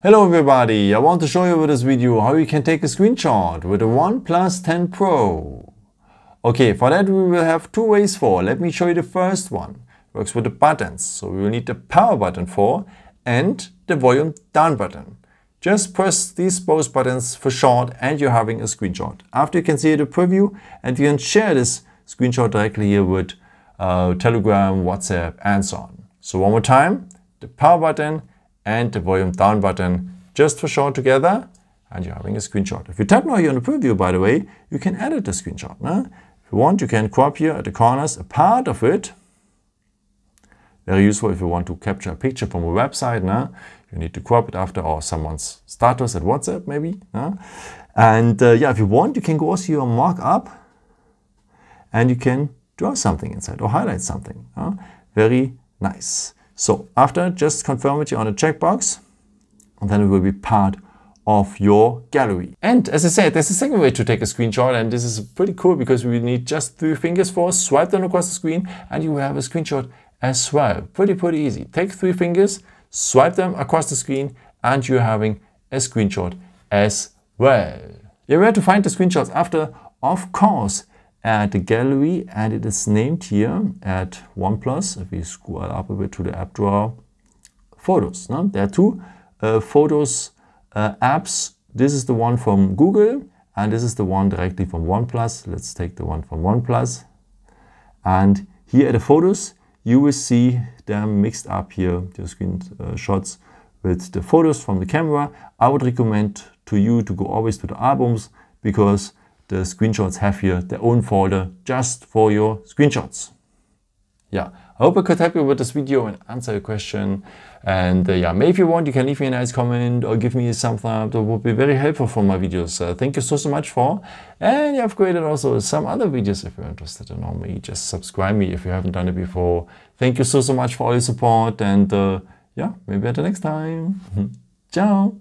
Hello everybody, I want to show you with this video how you can take a screenshot with the OnePlus 10 Pro. Okay, for that we will have two ways for. Let me show you the first one. Works with the buttons. So we will need the power button for and the volume down button. Just press these both buttons for short and you're having a screenshot. After you can see the preview and you can share this screenshot directly here with Telegram, WhatsApp and so on. So one more time, the power button and the volume down button just for short together and you're having a screenshot. If you tap now here on the preview, by the way, you can edit the screenshot. If you want, you can crop here at the corners a part of it. Very useful if you want to capture a picture from a website. You need to crop it after or someone's status at WhatsApp maybe. And yeah, if you want, you can go also here on markup and you can draw something inside or highlight something. Very nice. So after, just confirm it here on the checkbox and then it will be part of your gallery. And as I said, there's a second way to take a screenshot and this is pretty cool because we need just 3 fingers for swipe them across the screen and you will have a screenshot as well. Pretty easy. Take 3 fingers, swipe them across the screen and you're having a screenshot as well. Yeah, where to find the screenshots after? Of course, at the gallery, and it is named here at OnePlus. If we scroll up a bit to the app drawer, photos. There are 2 photos apps. This is the one from Google and this is the one directly from OnePlus. Let's take the one from OnePlus. And here at the photos, you will see them mixed up here, the screenshots with the photos from the camera. I would recommend to you to go always to the albums because the screenshots have here their own folder just for your screenshots. Yeah, I hope I could help you with this video and answer your question. And yeah, maybe if you want, you can leave me a nice comment or give me a thumbs up. That would be very helpful for my videos. Thank you so much for. And yeah, I've created also some other videos if you're interested in on me. Just subscribe me if you haven't done it before. Thank you so much for all your support. And yeah, maybe until next time. Ciao.